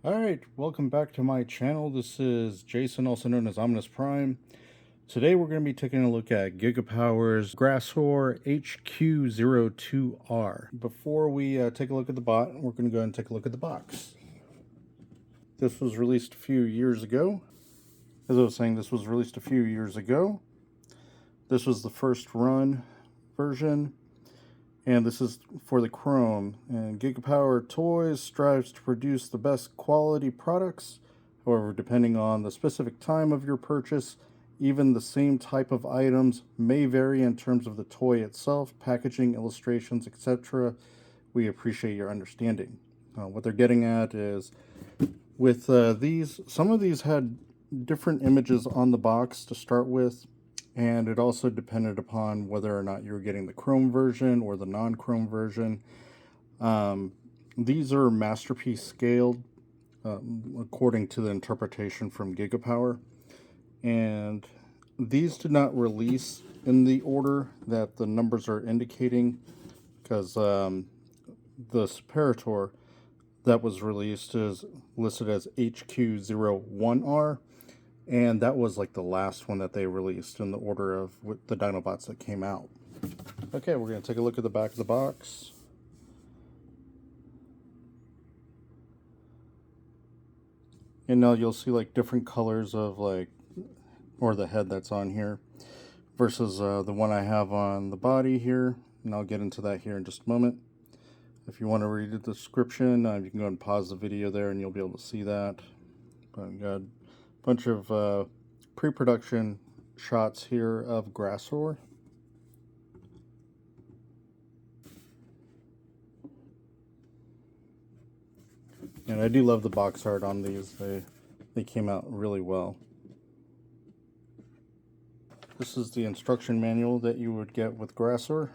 Alright, welcome back to my channel. This is Jason, also known as Omnis Prime. Today we're going to be taking a look at GigaPower's Grassor HQ02R. Before we take a look at the bot, we're going to go ahead and take a look at the box. This was released a few years ago. As I was saying, this was released a few years ago. This was the first run version. And this is for the Chrome. And GigaPower Toys strives to produce the best quality products. However, depending on the specific time of your purchase, even the same type of items may vary in terms of the toy itself, packaging, illustrations, etc. We appreciate your understanding. What they're getting at is with these, some of these had different images on the box to start with. And it also depended upon whether or not you were getting the Chrome version or the non-Chrome version. These are Masterpiece scaled, according to the interpretation from GigaPower. And these did not release in the order that the numbers are indicating, because the separator that was released is listed as HQ01R. And that was like the last one that they released in the order of the Dinobots that came out. Okay, we're going to take a look at the back of the box. And now you'll see like different colors of or the head that's on here versus the one I have on the body here. And I'll get into that here in just a moment. If you want to read the description, you can go and pause the video there and you'll be able to see that. But I've got bunch of pre-production shots here of Grassor. And I do love the box art on these. They came out really well. This is the instruction manual that you would get with Grassor.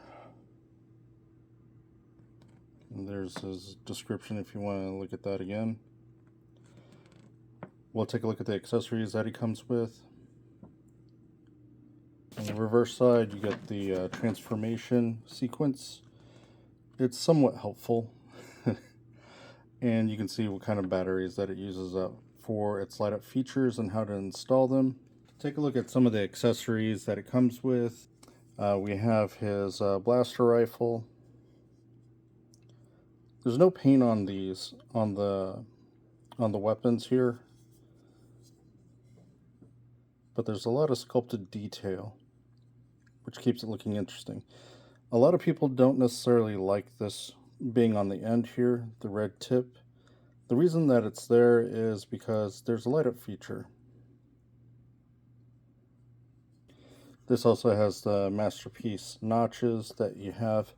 And there's his description if you want to look at that again. We'll take a look at the accessories that he comes with. On the reverse side, you get the transformation sequence. It's somewhat helpful. And you can see what kind of batteries that it uses for its light up features and how to install them. Take a look at some of the accessories that it comes with. We have his blaster rifle. There's no paint on these on the weapons here, but there's a lot of sculpted detail, which keeps it looking interesting. A lot of people don't necessarily like this being on the end here, the red tip. The reason that it's there is because there's a light up feature. This also has the Masterpiece notches that you have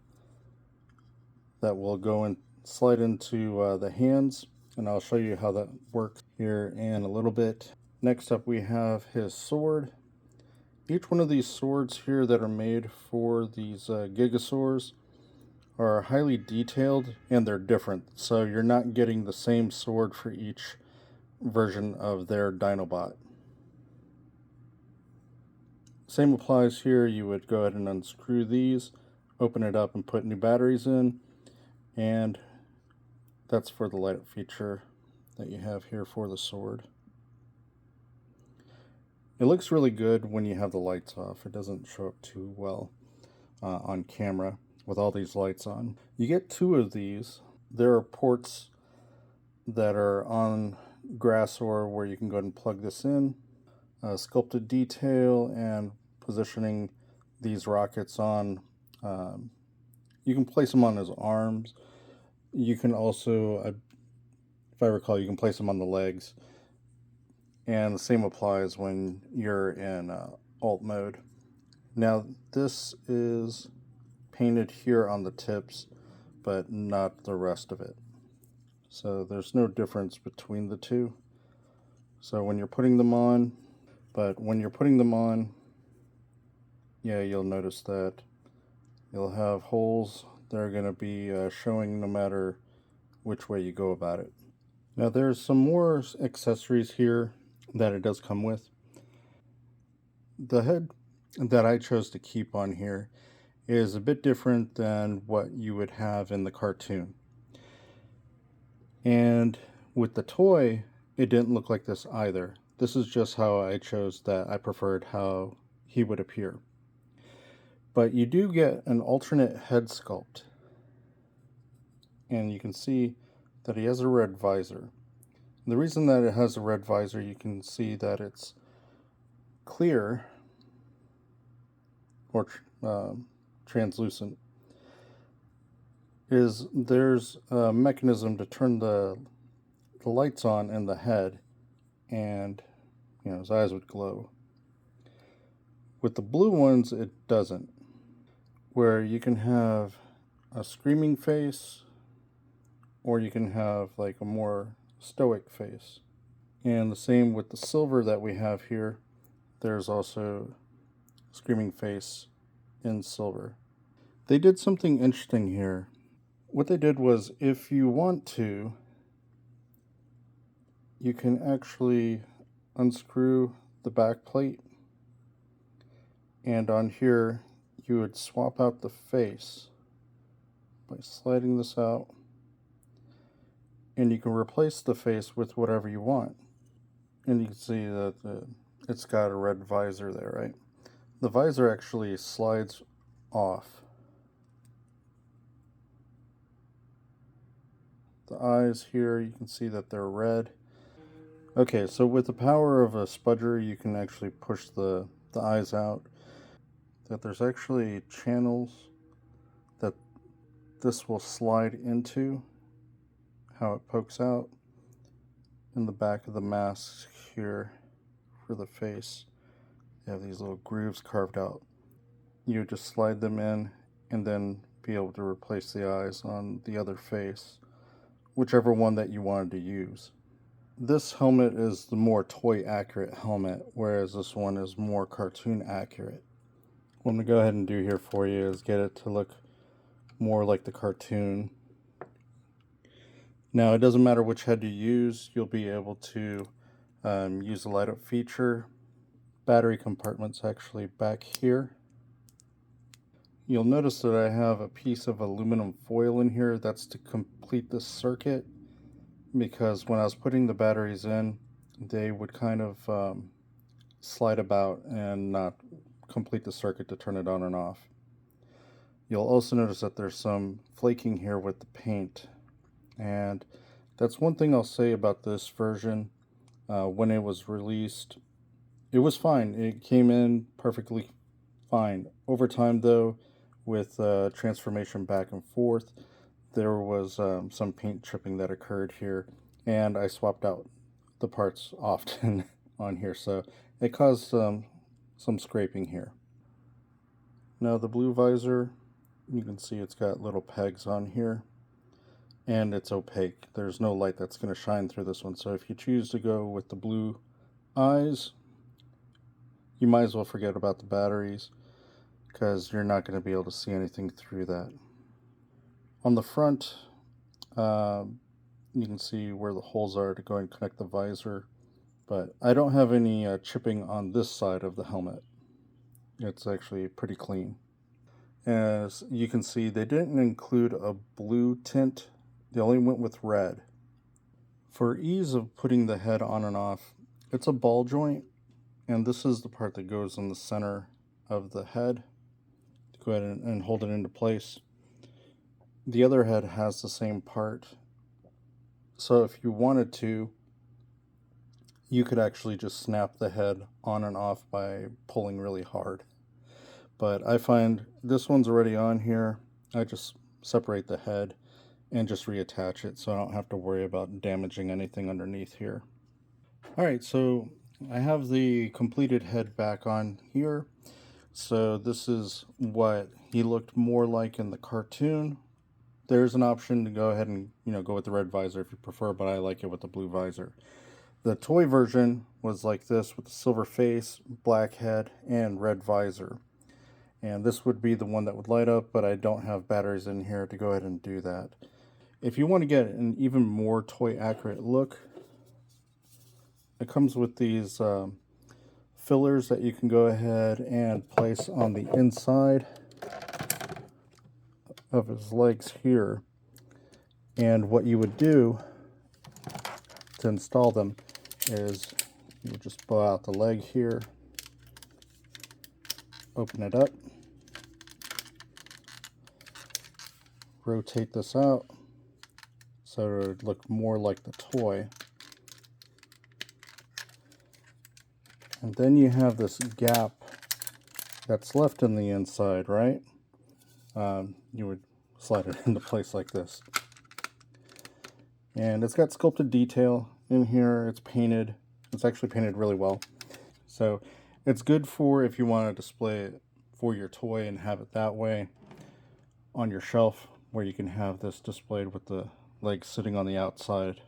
that will go and slide into the hands, and I'll show you how that works here in a little bit. Next up we have his sword. Each one of these swords here that are made for these Gigasaurs are highly detailed, and they're different. So you're not getting the same sword for each version of their Dinobot. Same applies here. You would go ahead and unscrew these, open it up and put new batteries in, and that's for the light up feature that you have here for the sword. It looks really good when you have the lights off. It doesn't show up too well on camera with all these lights on. You get two of these. There are ports that are on Grassor where you can go ahead and plug this in. Sculpted detail and positioning these rockets on. You can place them on his arms. You can also, if I recall, you can place them on the legs. And the same applies when you're in alt mode. Now this is painted here on the tips, but not the rest of it. So there's no difference between the two. So when you're putting them on, yeah, you'll notice that you'll have holes that are going to be showing no matter which way you go about it. Now there's some more accessories here that it does come with. The head that I chose to keep on here is a bit different than what you would have in the cartoon. And With the toy, it didn't look like this either. This is just how I chose that I preferred how he would appear. But you do get an alternate head sculpt. And you can see that he has a red visor. The reason that it has a red visor, you can see that it's clear or translucent, is there's a mechanism to turn the lights on in the head, and his eyes would glow. With the blue ones, it doesn't, where you can have a screaming face or you can have like a more stoic face. And the same with the silver that we have here. There's also screaming face in silver. They did something interesting here. What they did was, if you want to, you can actually unscrew the back plate, and on here you would swap out the face by sliding this out, and you can replace the face with whatever you want. And you can see that it's got a red visor there, right? The visor actually slides off. The eyes here, you can see that they're red. Okay, so with the power of a spudger, you can actually push the eyes out. That there's actually channels that this will slide into, how it pokes out in the back of the mask here for the face. You have these little grooves carved out. You just slide them in and then be able to replace the eyes on the other face, whichever one that you wanted to use. This helmet is the more toy accurate helmet, whereas this one is more cartoon accurate. What I'm going to go ahead and do here for you is get it to look more like the cartoon. Now, it doesn't matter which head you use, you'll be able to use the light up feature. Battery compartment's actually back here. You'll notice that I have a piece of aluminum foil in here. That's to complete the circuit, because when I was putting the batteries in, they would kind of slide about and not complete the circuit to turn it on and off. You'll also notice that there's some flaking here with the paint, and that's one thing I'll say about this version. When it was released, it was fine. It came in perfectly fine. Over time, though, with transformation back and forth, there was some paint chipping that occurred here, and I swapped out the parts often on here, so it caused some scraping here. Now the blue visor, you can see it's got little pegs on here, and it's opaque. There's no light that's going to shine through this one, so if you choose to go with the blue eyes, you might as well forget about the batteries, because you're not going to be able to see anything through that. On the front, you can see where the holes are to go and connect the visor, but I don't have any chipping on this side of the helmet. It's actually pretty clean. As you can see, they didn't include a blue tint. They only went with red. For ease of putting the head on and off, it's a ball joint, and this is the part that goes in the center of the head. Go ahead and hold it into place. The other head has the same part, so if you wanted to, you could actually just snap the head on and off by pulling really hard. But I find this one's already on here. I just separate the head and just reattach it, so I don't have to worry about damaging anything underneath here. Alright, so I have the completed head back on here. So this is what he looked more like in the cartoon. There's an option to go ahead and go with the red visor if you prefer, but I like it with the blue visor. The toy version was like this, with the silver face, black head, and red visor. And this would be the one that would light up, but I don't have batteries in here to go ahead and do that. If you want to get an even more toy accurate look, it comes with these fillers that you can go ahead and place on the inside of his legs here. And what you would do to install them is you just blow out the leg here, open it up, rotate this out so it would look more like the toy. And then you have this gap that's left in the inside, right? You would slide it into place like this. And it's got sculpted detail in here. It's painted. It's actually painted really well. So it's good for if you want to display it for your toy and have it that way on your shelf, where you can have this displayed with the leg sitting on the outside,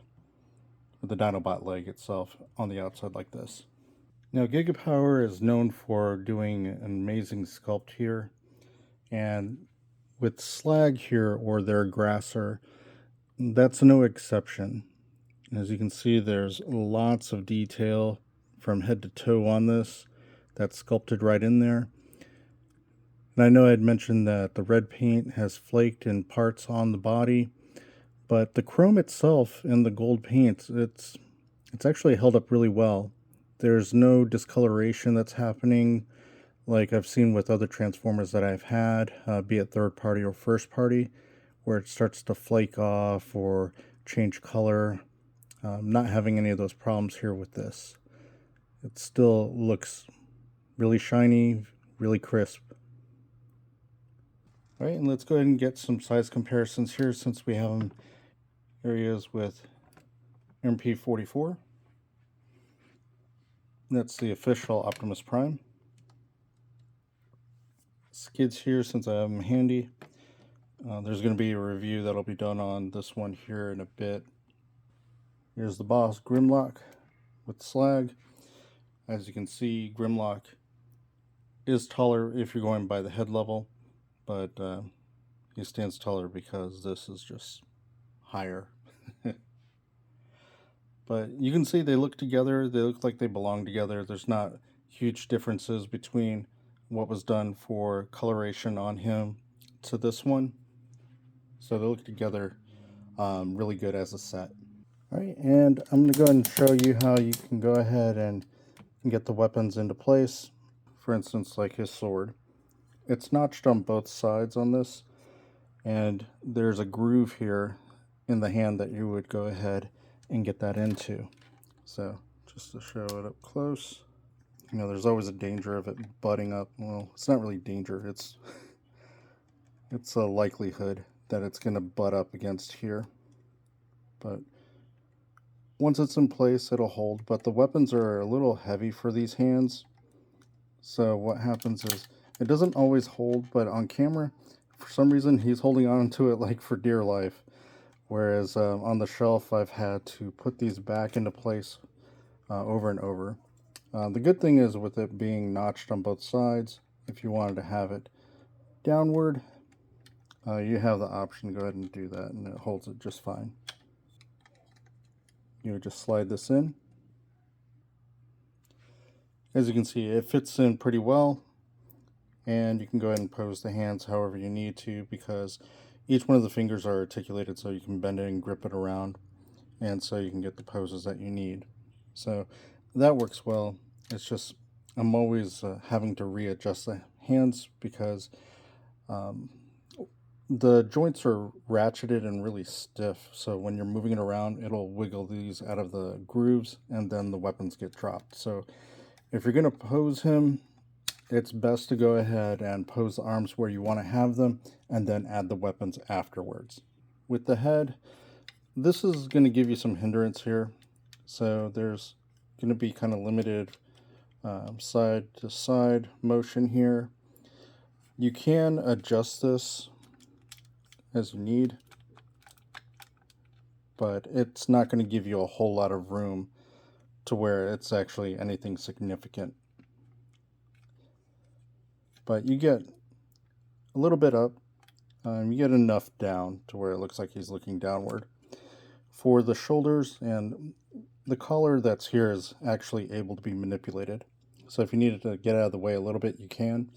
with the Dinobot leg itself on the outside like this. Now, GigaPower is known for doing an amazing sculpt here, and with Slag here, or their Grassor, that's no exception. As you can see, there's lots of detail from head to toe on this that's sculpted right in there. And I know I had mentioned that the red paint has flaked in parts on the body, but the chrome itself and the gold paint, it's actually held up really well. There's no discoloration that's happening like I've seen with other Transformers that I've had, be it third party or first party, where it starts to flake off or change color. Not having any of those problems here with this. It still looks really shiny, really crisp. All right, and let's go ahead and get some size comparisons here, since we have them areas with MP44. That's the official Optimus Prime. Skids here, since I have them handy. There's going to be a review that'll be done on this one here in a bit. Here's the boss, Grimlock, with Slag. As you can see, Grimlock is taller if you're going by the head level, but he stands taller because this is just higher. But you can see they look together. They look like they belong together. There's not huge differences between what was done for coloration on him to this one. So they look together really good as a set. All right, and I'm going to go ahead and show you how you can go ahead and get the weapons into place. For instance, like his sword. It's notched on both sides on this, and there's a groove here in the hand that you would go ahead and get that into. So just to show it up close, you know, there's always a danger of it butting up. Well, it's not really danger, it's a likelihood that it's going to butt up against here. But once it's in place, it'll hold. But the weapons are a little heavy for these hands, so what happens is it doesn't always hold, but on camera, for some reason, he's holding on to it like for dear life. Whereas on the shelf, I've had to put these back into place over and over. The good thing is, with it being notched on both sides, if you wanted to have it downward, you have the option to go ahead and do that, and it holds it just fine. You would just slide this in. As you can see, it fits in pretty well, and you can go ahead and pose the hands however you need to, because each one of the fingers are articulated, so you can bend it and grip it around, and so you can get the poses that you need. So that works well. It's just I'm always having to readjust the hands because the joints are ratcheted and really stiff, so when you're moving it around, it'll wiggle these out of the grooves, and then the weapons get dropped. So if you're going to pose him, it's best to go ahead and pose the arms where you want to have them, and then add the weapons afterwards. With the head, this is going to give you some hindrance here, so there's going to be kind of limited side to side motion here. You can adjust this as you need, but it's not going to give you a whole lot of room to where it's actually anything significant. But you get a little bit up, you get enough down to where it looks like he's looking downward. For the shoulders and the collar that's here is actually able to be manipulated. So if you needed to get out of the way a little bit, you can.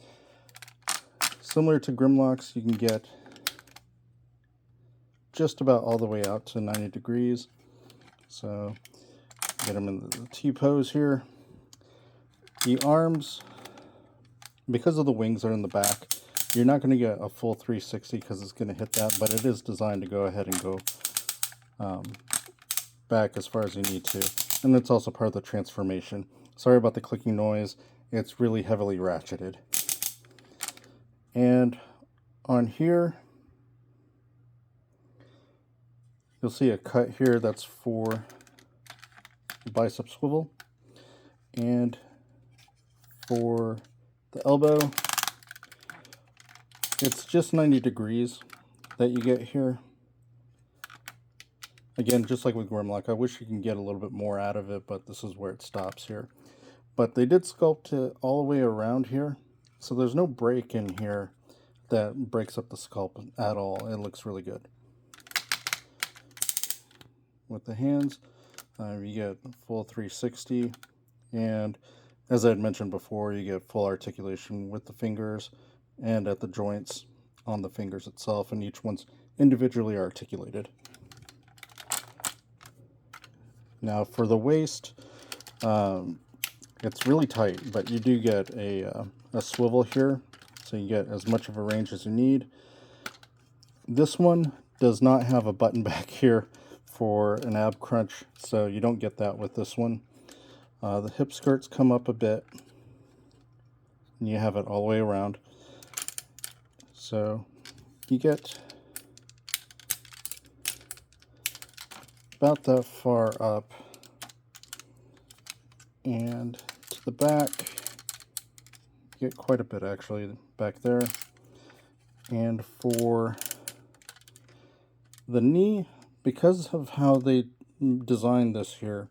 Similar to Grimlock's, you can get just about all the way out to 90 degrees. So Get them in the T-pose here. The arms, because of the wings that are in the back, you're not going to get a full 360 because it's going to hit that, but it is designed to go ahead and go back as far as you need to. And it's also part of the transformation. Sorry about the clicking noise. It's really heavily ratcheted. And on here, you'll see a cut here that's for the bicep swivel. And for the elbow, it's just 90 degrees that you get here. Again, just like with Grimlock, I wish you can get a little bit more out of it, but this is where it stops here. But they did sculpt it all the way around here, so there's no break in here that breaks up the sculpt at all. It looks really good. With the hands, you get full 360, and as I had mentioned before, you get full articulation with the fingers and at the joints on the fingers itself, and each one's individually articulated. Now for the waist, it's really tight, but you do get a swivel here, so you get as much of a range as you need. This one does not have a button back here for an ab crunch, so you don't get that with this one. The hip skirts come up a bit, and you have it all the way around. So you get about that far up, and to the back, you get quite a bit actually back there. And for the knee, because of how they designed this here,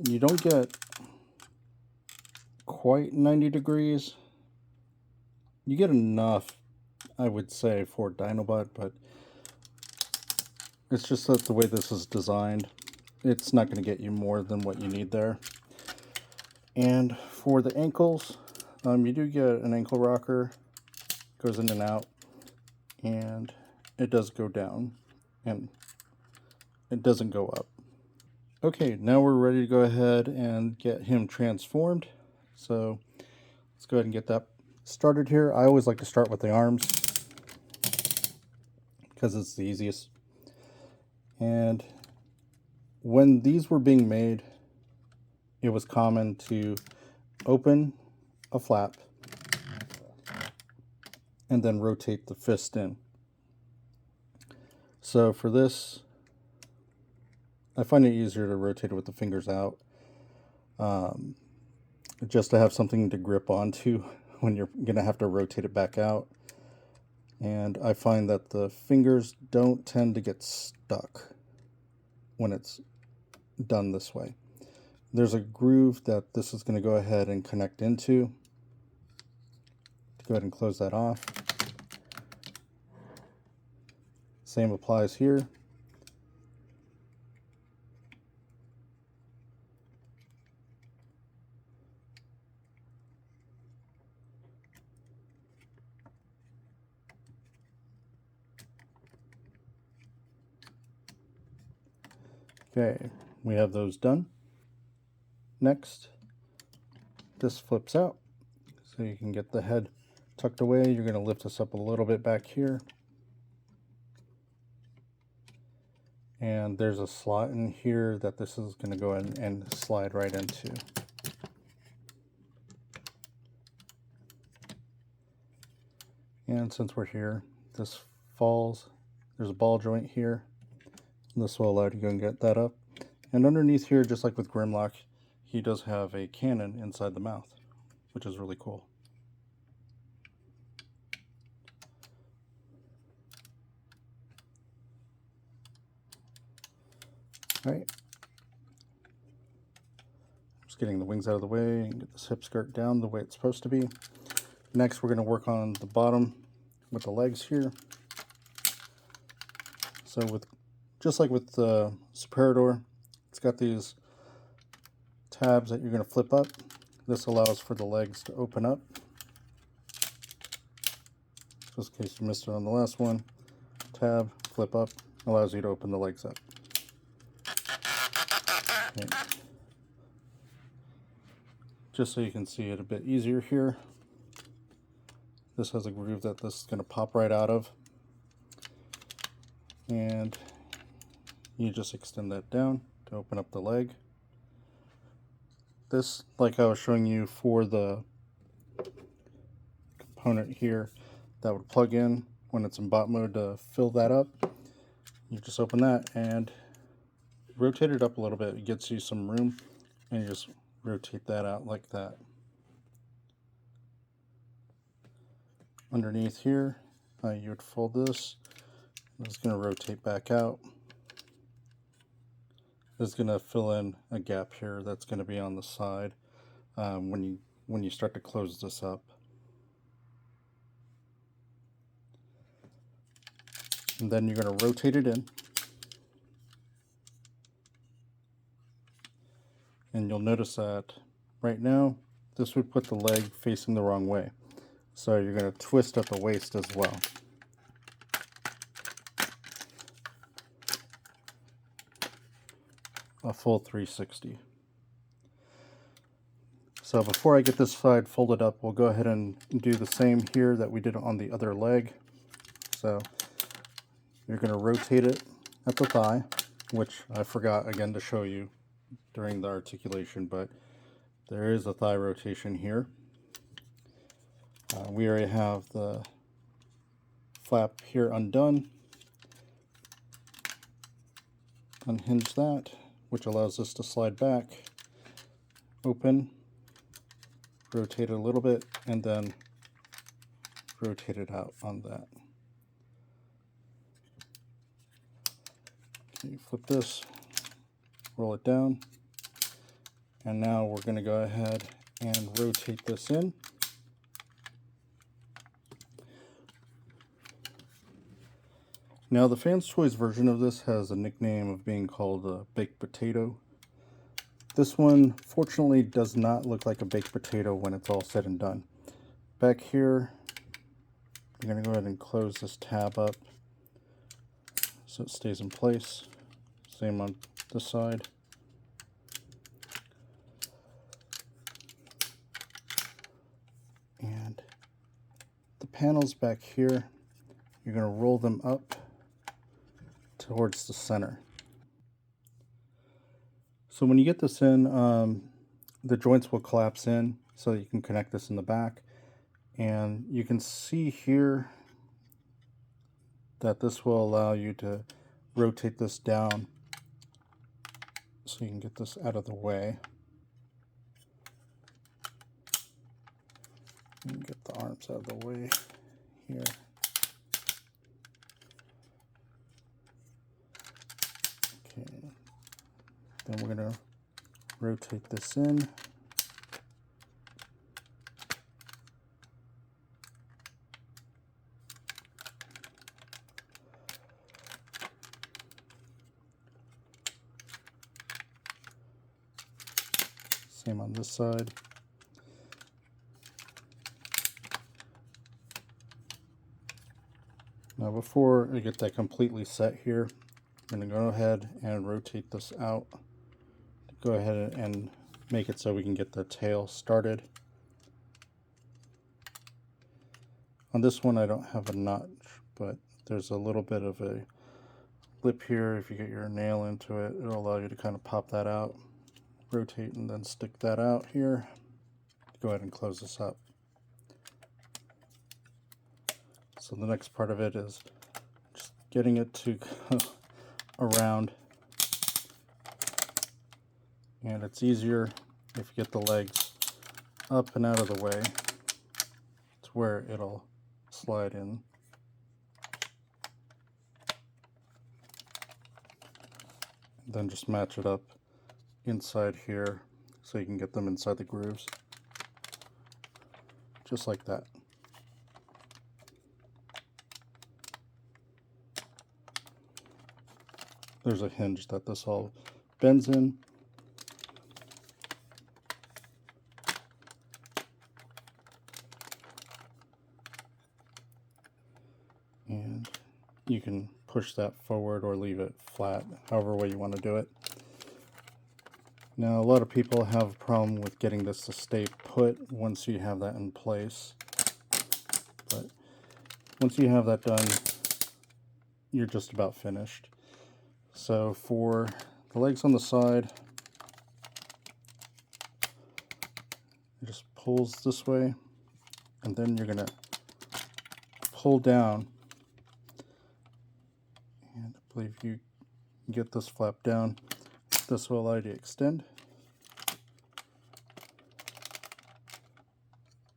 you don't get quite 90 degrees. You get enough, I would say, for Dinobot, but it's just that the way this is designed, it's not going to get you more than what you need there. And for the ankles, you do get an ankle rocker. It goes in and out, and it does go down, and it doesn't go up. Okay, now we're ready to go ahead and get him transformed. So let's go ahead and get that started here. I always like to start with the arms because it's the easiest. And when these were being made, it was common to open a flap and then rotate the fist in. So for this, I find it easier to rotate it with the fingers out, just to have something to grip onto when you're going to have to rotate it back out. And I find that the fingers don't tend to get stuck when it's done this way. There's a groove that this is going to go ahead and connect into. Go ahead and close that off. Same applies here. Okay, we have those done. Next, this flips out, so you can get the head tucked away. You're going to lift this up a little bit back here. And there's a slot in here that this is going to go in and slide right into. And since we're here, this falls. There's a ball joint here. This will allow you to go and get that up. And underneath here, just like with Grimlock, he does have a cannon inside the mouth, which is really cool. All right. Just getting the wings out of the way and get this hip skirt down the way it's supposed to be. Next, we're going to work on the bottom with the legs here. So just like with the Superador, it's got these tabs that you're going to flip up. This allows for the legs to open up. Just in case you missed it on the last one, tab, flip up, allows you to open the legs up. Okay. just so you can see it a bit easier here. This has a groove that this is going to pop right out of. And you just extend that down to open up the leg. This, like I was showing you for the component here that would plug in when it's in bot mode to fill that up, you just open that and rotate it up a little bit. It gets you some room, and you just rotate that out like that. Underneath here, you would fold this. It's going to rotate back out. It's going to fill in a gap here that's going to be on the side when you start to close this up. And then you're going to rotate it in. And you'll notice that right now, this would put the leg facing the wrong way. So you're going to twist at the waist as well. A full 360. So before I get this side folded up, we'll go ahead and do the same here that we did on the other leg. So you're going to rotate it at the thigh, which I forgot again to show you during the articulation, but there is a thigh rotation here. We already have the flap here undone. Unhinge that, which allows us to slide back, open, rotate it a little bit, and then rotate it out on that. Okay, flip this, roll it down, and now we're going to go ahead and rotate this in. Now the Fans Toys version of this has a nickname of being called a baked potato. This one fortunately does not look like a baked potato when it's all said and done. Back here, I'm going to go ahead and close this tab up so it stays in place. Same on this side. And the panels back here, you're going to roll them up towards the center. So when you get this in, the joints will collapse in so you can connect this in the back. And you can see here that this will allow you to rotate this down so you can get this out of the way. You can get the arms out of the way here. Okay, then we're going to rotate this in. Same on this side. Now before I get that completely set here, I'm going to go ahead and rotate this out. Go ahead and make it so we can get the tail started. On this one I don't have a notch, but there's a little bit of a lip here. If you get your nail into it, it'll allow you to kind of pop that out. Rotate and then stick that out here. Go ahead and close this up. So the next part of it is just getting it to go around. And it's easier if you get the legs up and out of the way to where it'll slide in. And then just match it up inside here so you can get them inside the grooves. Just like that. There's a hinge that this all bends in. And you can push that forward or leave it flat, however way you want to do it. Now, a lot of people have a problem with getting this to stay put once you have that in place. But once you have that done, you're just about finished. So for the legs on the side, it just pulls this way, and then you're going to pull down. And I believe you get this flap down. This will allow you to extend.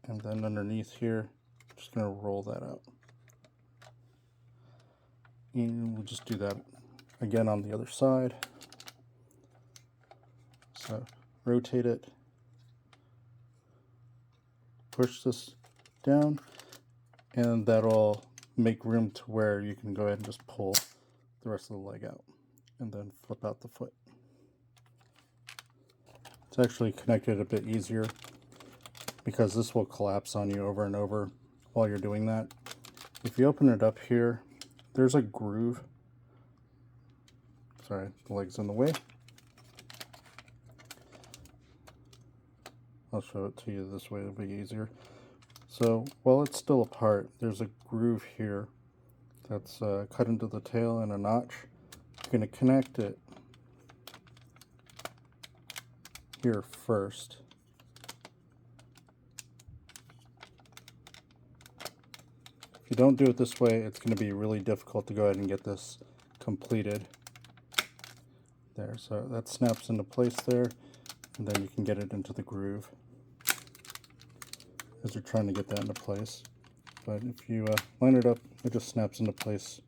And then underneath here, I'm just going to roll that out. And we'll just do that again on the other side. So rotate it, push this down, and that'll make room to where you can go ahead and just pull the rest of the leg out and then flip out the foot. It's actually connected a bit easier because this will collapse on you over and over while you're doing that. If you open it up here, there's a groove. Sorry, the leg's in the way. I'll show it to you this way, it'll be easier. So while it's still apart, there's a groove here that's cut into the tail in a notch. You're going to connect it here first. If you don't do it this way, it's going to be really difficult to go ahead and get this completed. There, so that snaps into place there, and then you can get it into the groove as you're trying to get that into place. But if you line it up, it just snaps into place.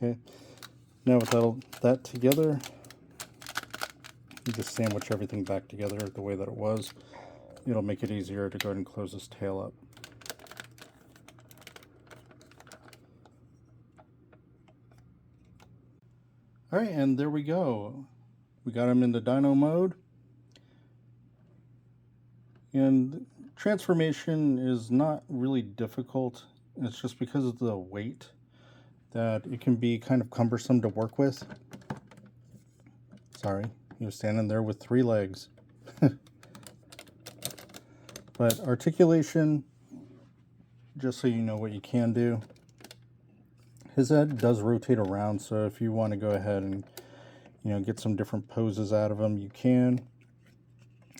Okay, now with that together, you just sandwich everything back together the way that it was. It'll make it easier to go ahead and close this tail up. Alright, and there we go. We got him in the dyno mode. And transformation is not really difficult. It's just because of the weight that it can be kind of cumbersome to work with. Sorry, he was standing there with 3 legs. But articulation, just so you know what you can do, his head does rotate around, so if you want to go ahead and get some different poses out of him, you can.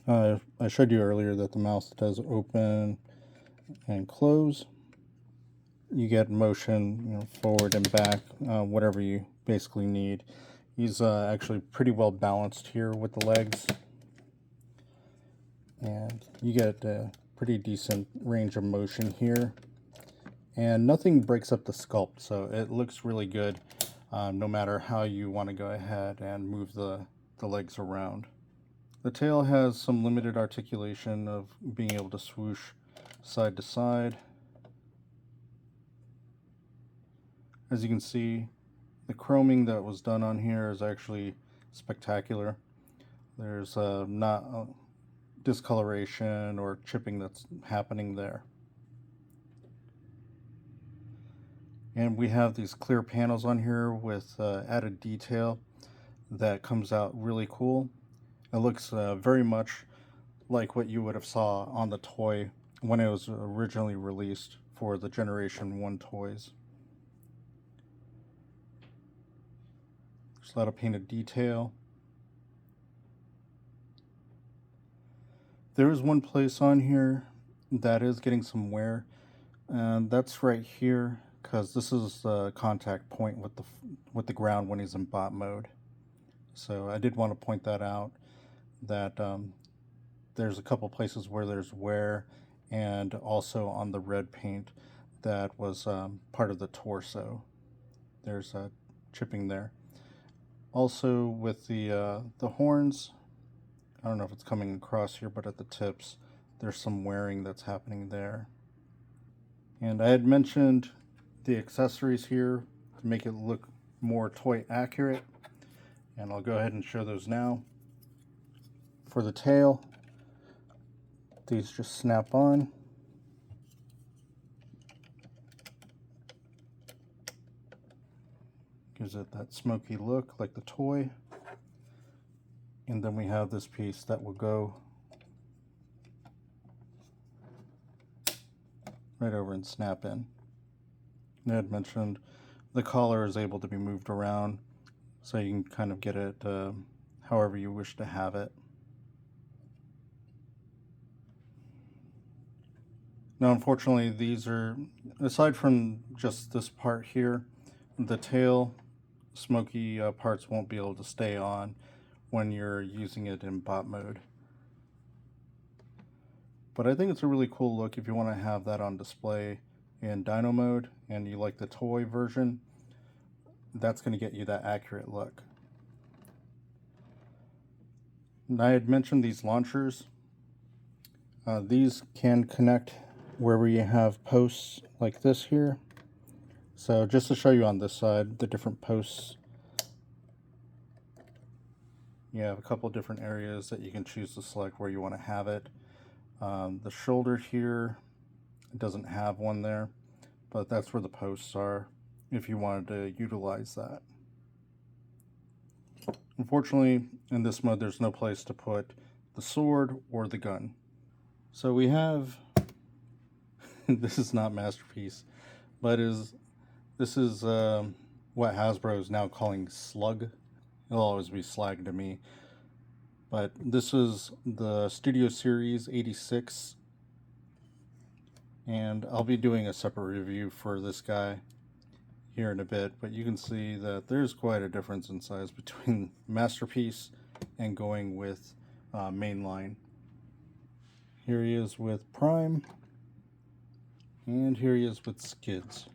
I showed you earlier that the mouth does open and close. You get motion, forward and back, whatever you basically need. He's actually pretty well balanced here with the legs, and you get a pretty decent range of motion here. And nothing breaks up the sculpt, so it looks really good no matter how you want to go ahead and move the legs around. The tail has some limited articulation of being able to swoosh side to side. As you can see, the chroming that was done on here is actually spectacular. There's not discoloration or chipping that's happening there. And we have these clear panels on here with added detail that comes out really cool. It looks very much like what you would have saw on the toy when it was originally released for the Generation 1 toys. There's a lot of painted detail. There is one place on here that is getting some wear, and that's right here, because this is the contact point with the ground when he's in bot mode. So I did want to point that out, that there's a couple places where there's wear, and also on the red paint that was part of the torso. There's chipping there. Also with the horns, I don't know if it's coming across here, but at the tips there's some wearing that's happening there. And I had mentioned the accessories here to make it look more toy accurate, and I'll go ahead and show those now. For the tail, these just snap on. Gives it that smoky look like the toy. And then we have this piece that will go right over and snap in. And I had mentioned the collar is able to be moved around, so you can kind of get it however you wish to have it. Now, unfortunately, these are, aside from just this part here, the tail smoky parts won't be able to stay on when you're using it in bot mode. But I think it's a really cool look if you want to have that on display in dyno mode and you like the toy version. That's going to get you that accurate look. And I had mentioned these launchers. These can connect wherever you have posts like this here. So just to show you on this side, the different posts, you have a couple different areas that you can choose to select where you want to have it. The shoulder here doesn't have one there, but that's where the posts are if you wanted to utilize that. Unfortunately, in this mode, there's no place to put the sword or the gun. So we have, this is not Masterpiece, but this is what Hasbro is now calling Slug. It'll always be Slag to me. But this is the Studio Series 86. And I'll be doing a separate review for this guy here in a bit. But you can see that there's quite a difference in size between Masterpiece and going with mainline. Here he is with Prime. And here he is with Skids.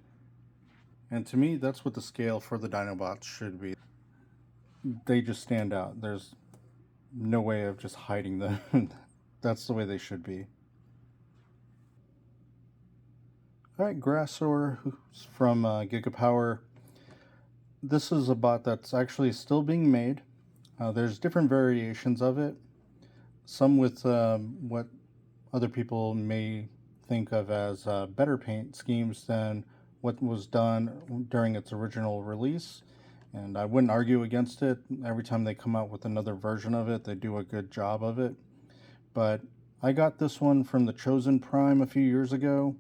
And to me, that's what the scale for the Dinobots should be. They just stand out. There's no way of just hiding them. That's the way they should be. Alright, Grassor from GigaPower. This is a bot that's actually still being made. There's different variations of it. Some with what other people may think of as better paint schemes than what was done during its original release. And I wouldn't argue against it. Every time they come out with another version of it, they do a good job of it. But I got this one from the Chosen Prime a few years ago,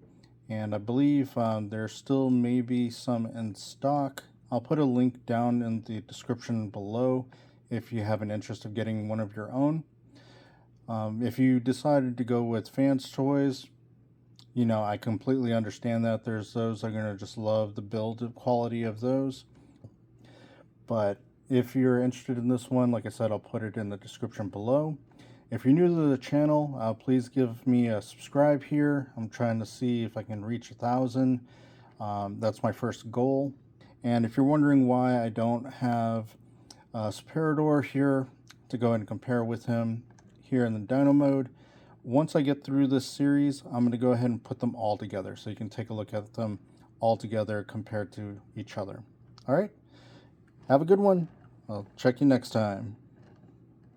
and I believe there still may be some in stock. I'll put a link down in the description below if you have an interest of getting one of your own. If you decided to go with Fans Toys, you know, I completely understand that. There's those that are going to just love the build quality of those. But if you're interested in this one, like I said, I'll put it in the description below. If you're new to the channel, please give me a subscribe here. I'm trying to see if I can reach 1,000. That's my first goal. And if you're wondering why I don't have Superador here to go ahead and compare with him here in the dyno mode, once I get through this series, I'm going to go ahead and put them all together so you can take a look at them all together compared to each other. All right? Have a good one. I'll check you next time.